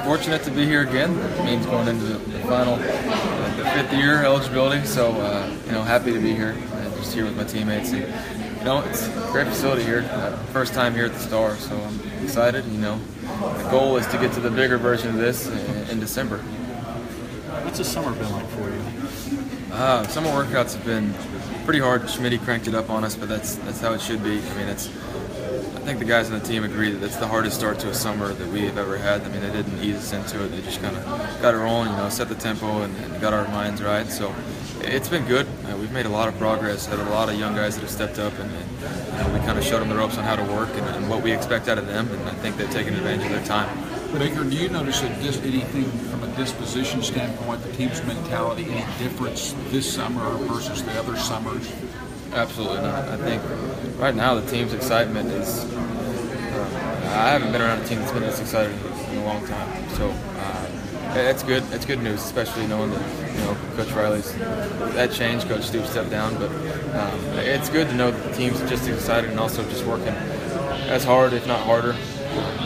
fortunate to be here again. It means going into the final, the 5th year eligibility. So, happy to be here, just here with my teammates. And, it's a great facility here. First time here at the Star, so I'm excited. The goal is to get to the bigger version of this in December. What's the summer been like for you? Summer workouts have been pretty hard. Schmitty cranked it up on us, but that's how it should be. I think the guys on the team agree that it's the hardest start to a summer that we have ever had. They didn't ease us into it. They just kind of got it rolling, set the tempo and got our minds right. So it's been good. We've made a lot of progress. Had a lot of young guys that have stepped up, and we kind of showed them the ropes on how to work and what we expect out of them. And I think they've taken advantage of their time. Baker, do you notice anything from a disposition standpoint, the team's mentality, any difference this summer versus the other summers? Absolutely not. I think right now the team's excitement is I haven't been around a team that's been this excited in a long time. So it's good. It's good news, especially knowing that Coach Riley's that changed. Coach Stoops stepped down, but it's good to know that the team's just as excited and also just working as hard, if not harder,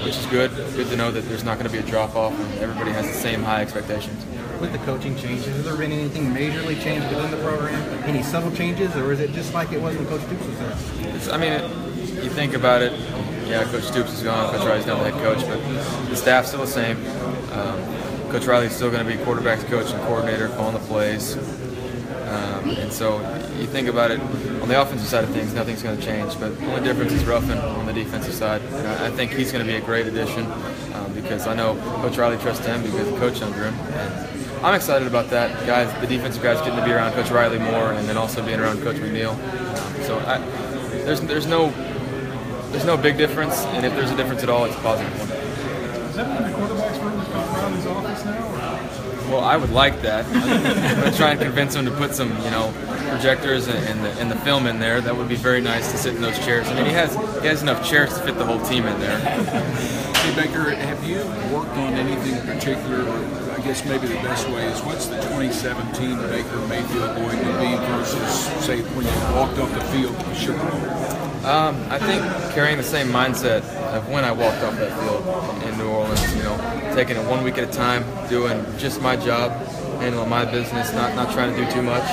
which is good. Good to know that there's not going to be a drop off and everybody has the same high expectations. With the coaching changes, has there been anything majorly changed within the program? Any subtle changes, or is it just like it was when Coach Stoops was there? You think about it, yeah, Coach Stoops is gone, Coach Riley's now the head coach, but the staff's still the same. Coach Riley's still going to be quarterbacks coach and coordinator, calling the plays. And so you think about it, on the offensive side of things, nothing's going to change, but the only difference is Ruffin on the defensive side. I think he's going to be a great addition because I know Coach Riley trusts him because he coached under him. And I'm excited about that. Guys, the defensive guys getting to be around Coach Riley more and then also being around Coach McNeil. So there's no big difference, and if there's a difference at all, it's a positive one. Is that when the quarterback's room is going around his office now? Well, I would like that. I'm going to try and convince him to put some, projectors and the film in there. That would be very nice to sit in those chairs. He has enough chairs to fit the whole team in there. Hey Baker, have you worked on anything in particular? I guess maybe the best way is, what's the 2017 Baker Mayfield going to be versus, say, when you walked off the field to the Sugar Bowl? I think carrying the same mindset of when I walked off that field in New Orleans, taking it 1 week at a time, doing just my job, handling my business, not trying to do too much.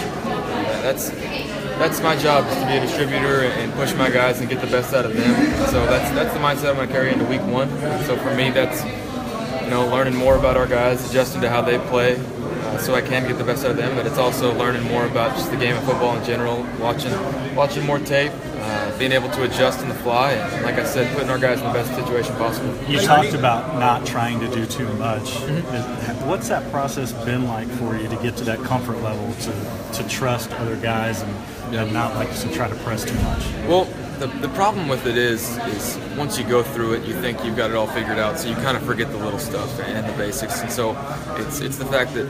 That's my job, is to be a distributor and push my guys and get the best out of them. So that's the mindset I'm going to carry into week 1. So for me, that's learning more about our guys, adjusting to how they play, so I can get the best out of them. But it's also learning more about just the game of football in general, watching more tape, being able to adjust on the fly, and like I said, putting our guys in the best situation possible. You talked about not trying to do too much. Mm-hmm. What's that process been like for you to get to that comfort level to trust other guys and not like to try to press too much? Well, the problem with it is once you go through it, you think you've got it all figured out, so you kind of forget the little stuff and the basics. And so it's the fact that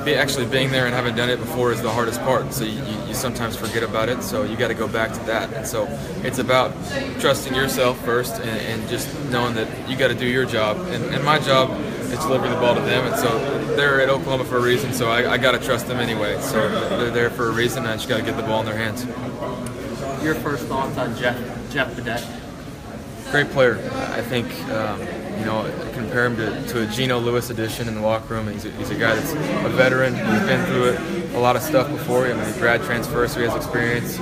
actually being there and having done it before is the hardest part. So you sometimes forget about it, so you got to go back to that. And so it's about trusting yourself first and just knowing that you got to do your job. And my job is delivering the ball to them. And so they're at Oklahoma for a reason, so I got to trust them anyway. So they're there for a reason, and I just got to get the ball in their hands. Your first thoughts on Jeff Bedeck? Great player. I think compare him to a Geno Lewis edition in the locker room. He's a guy that's a veteran. He's been through it, a lot of stuff before. He's grad transfer, so he has experience.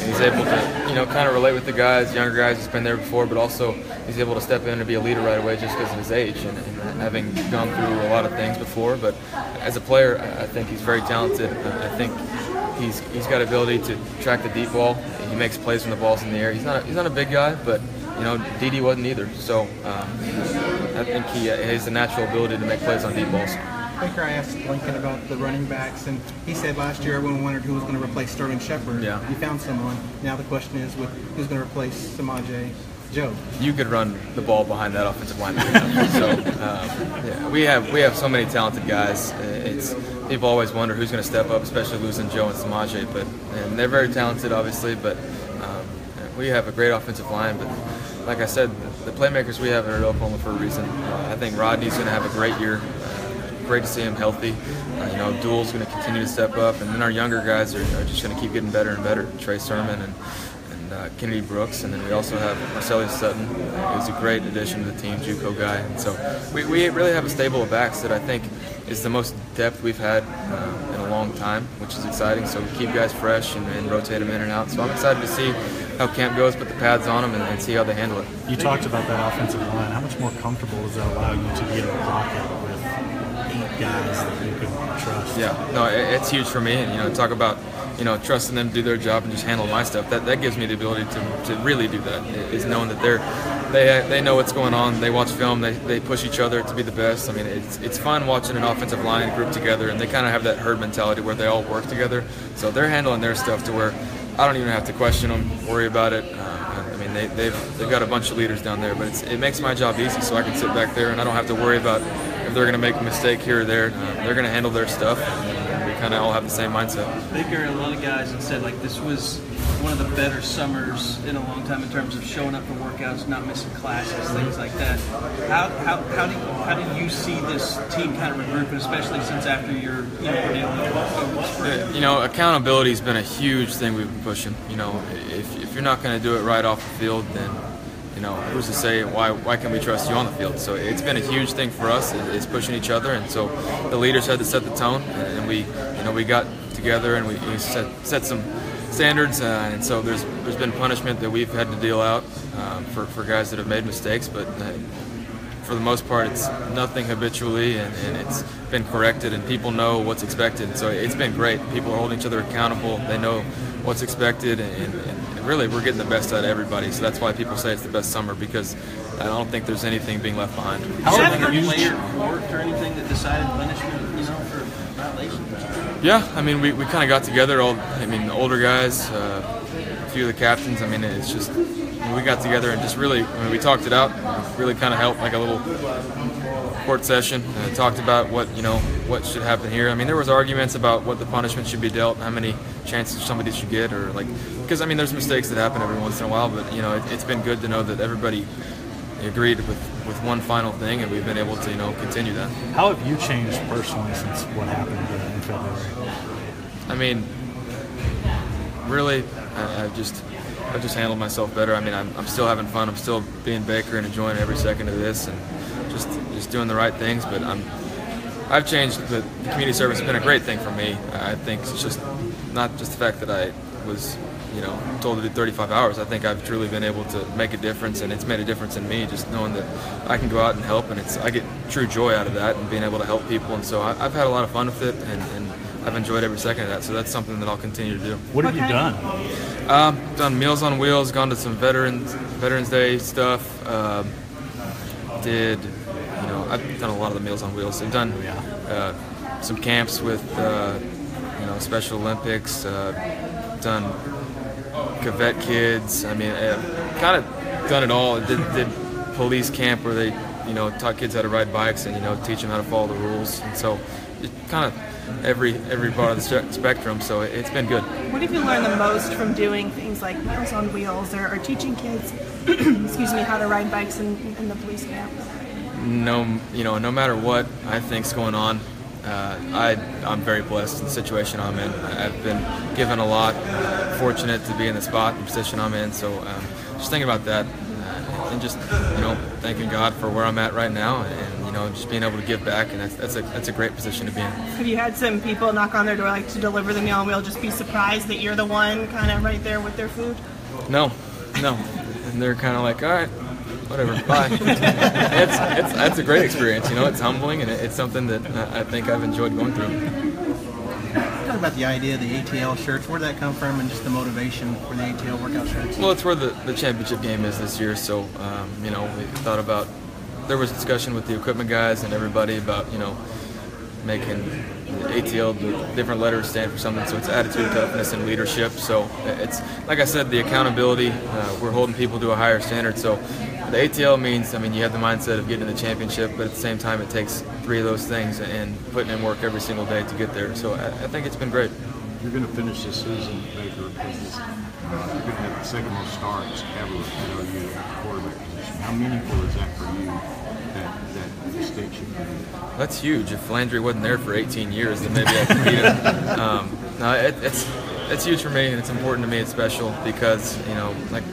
He's able to kind of relate with the guys, younger guys. He's been there before, but also he's able to step in and be a leader right away just because of his age and having gone through a lot of things before. But as a player, I think he's very talented. I think he's got ability to track the deep ball. He makes plays when the ball's in the air. He's not a big guy, but Dede wasn't either. So I think he has the natural ability to make plays on deep balls. Baker, I asked Lincoln about the running backs, and he said last year everyone wondered who was going to replace Sterling Shepard. Yeah. You found someone. Now the question is who's going to replace Samaje Joe? You could run the ball behind that offensive line. So we have so many talented guys. People always wonder who's going to step up, especially losing Joe and Samaje. And they're very talented, obviously, but we have a great offensive line. But like I said, the playmakers we have are at Oklahoma for a reason. I think Rodney's going to have a great year. Great to see him healthy. Duel's going to continue to step up, and then our younger guys are just going to keep getting better and better. Trey Sermon and Kennedy Brooks, and then we also have Marcellus Sutton, who's a great addition to the team, JUCO guy. And so we really have a stable of backs that I think is the most depth we've had in a long time, which is exciting. So we keep guys fresh and rotate them in and out. So I'm excited to see how camp goes, put the pads on them, and see how they handle it. You talked about that offensive line. How much more comfortable does that allow you to be in the pocket with 8 guys that you can trust? Yeah, no, it's huge for me. And talk about trusting them to do their job and just handle my stuff. That gives me the ability to really do that. Is knowing that they know what's going on. They watch film. They push each other to be the best. I mean, it's fun watching an offensive line group together, and they kind of have that herd mentality where they all work together. So they're handling their stuff to where I don't even have to question them, worry about it. I mean, they've got a bunch of leaders down there, but it makes my job easy, so I can sit back there and I don't have to worry about if they're going to make a mistake here or there. They're going to handle their stuff. And we kind of all have the same mindset. Baker and a lot of guys have said like this was one of the better summers in a long time in terms of showing up for workouts, not missing classes, things like that. How do you see this team kind of regrouping, especially since after your accountability has been a huge thing we've been pushing. If you're not going to do it right off the field, then who's to say why can we trust you on the field? So it's been a huge thing for us. It's pushing each other, and so the leaders had to set the tone, and we got together and we set some standards, and so there's been punishment that we've had to deal out for guys that have made mistakes, but for the most part it's nothing habitually, and it's been corrected, and people know what's expected. So it's been great. People are holding each other accountable. They know what's expected, and really we're getting the best out of everybody. So that's why people say it's the best summer, because I don't think there's anything being left behind. How have you player court or anything that decided punishment, for violations? Yeah, I mean, we kind of got together, the older guys, a few of the captains. I mean, it's just, we got together and just really, we talked it out, really kind of helped like a little court session, talked about what should happen here. I mean, there was arguments about what the punishment should be dealt, how many chances somebody should get, or because there's mistakes that happen every once in a while, but it's been good to know that everybody agreed with one final thing, and we've been able to continue that. How have you changed personally since what happened in February? I mean, really, I've just handled myself better. I mean, I'm still having fun. I'm still being Baker and enjoying every second of this, and just doing the right things. But I've changed. The community service has been a great thing for me. I think it's just not just the fact that I was told to do 35 hours. I think I've truly been able to make a difference, and it's made a difference in me just knowing that I can go out and help, and I get true joy out of that and being able to help people. And so I've had a lot of fun with it, and I've enjoyed every second of that. So that's something that I'll continue to do. What have you done? Done Meals on Wheels, gone to some Veterans Day stuff. I've done a lot of the Meals on Wheels. I've done some camps with Special Olympics. Done Cavet kids. I mean, kind of done it all. Did police camp where they, taught kids how to ride bikes and teach them how to follow the rules. And so, it kind of every part of the spectrum. So it's been good. What have you learned the most from doing things like Meals on Wheels or teaching kids, excuse me, how to ride bikes in the police camp? No matter what I think's going on, I'm very blessed in the situation I'm in. I've been given a lot, fortunate to be in the spot and position I'm in. So just thinking about that, and just thanking God for where I'm at right now, and just being able to give back, and that's a great position to be in. Have you had some people knock on their door to deliver the meal, and we'll just be surprised that you're the one kind of right there with their food? No, and they're kind of like, all right, whatever, bye. It's a great experience. It's humbling, and it's something that I think I've enjoyed going through. Talk about the idea of the ATL shirts. Where did that come from, and just the motivation for the ATL workout shirts? Well, it's where the championship game is this year, so we thought about. There was discussion with the equipment guys and everybody about making the ATL, the different letters stand for something. So it's attitude, toughness, and leadership. So it's like I said, the accountability. We're holding people to a higher standard. So the ATL means, you have the mindset of getting to the championship, but at the same time, it takes 3 of those things and putting in work every single day to get there. So I think it's been great. You're going to finish this season, Baker, because you're going to have the second most starts ever at OU at quarterback position. How meaningful is that for you, that distinction? That's huge. If Landry wasn't there for 18 years, then maybe I could beat him. No, it's huge for me, and it's important to me. It's special because, you know, like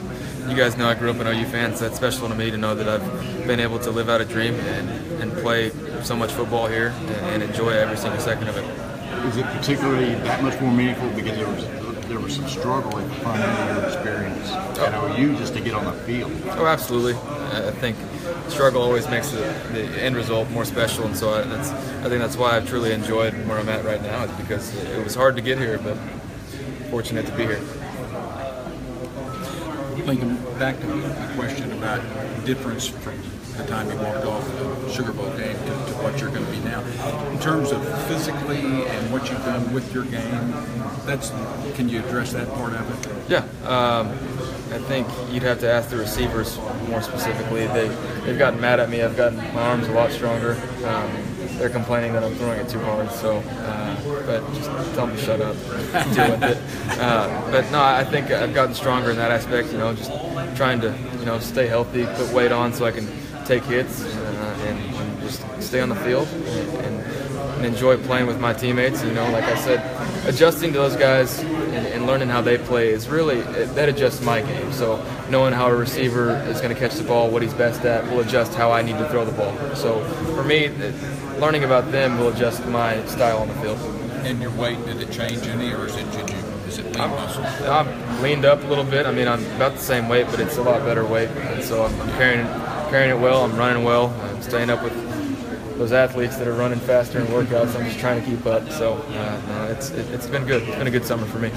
you guys know, I grew up an OU fan, so it's special to me to know that I've been able to live out a dream and play so much football here and enjoy every single second of it. Is it particularly that much more meaningful because there was some struggle at the front end of your experience at OU just to get on the field? Oh, absolutely. I think struggle always makes the end result more special, and so I think that's why I've truly enjoyed where I'm at right now. Is because it was hard to get here, but fortunate to be here. Lincoln, back to the question about difference from the time you walked off the Sugar Bowl game to what you're going to be now. In terms of physically and what you've done with your game, can you address that part of it? Yeah. I think you'd have to ask the receivers more specifically. They've gotten mad at me. I've gotten my arms a lot stronger. They're complaining that I'm throwing it too hard, so but just tell them to shut up, deal with it. But no, I think I've gotten stronger in that aspect. You know, just trying to stay healthy, put weight on so I can take hits and just stay on the field and enjoy playing with my teammates. You know, like I said, adjusting to those guys and learning how they play is really that adjusts my game. So knowing how a receiver is going to catch the ball, what he's best at, will adjust how I need to throw the ball. So for me, learning about them will adjust my style on the field. And your weight, did it change any, or is it lean muscle? I'm leaned up a little bit. I mean, I'm about the same weight, but it's a lot better weight, and so I'm carrying it well. I'm running well. I'm staying up with those athletes that are running faster in workouts. I'm just trying to keep up. So it's been good. It's been a good summer for me.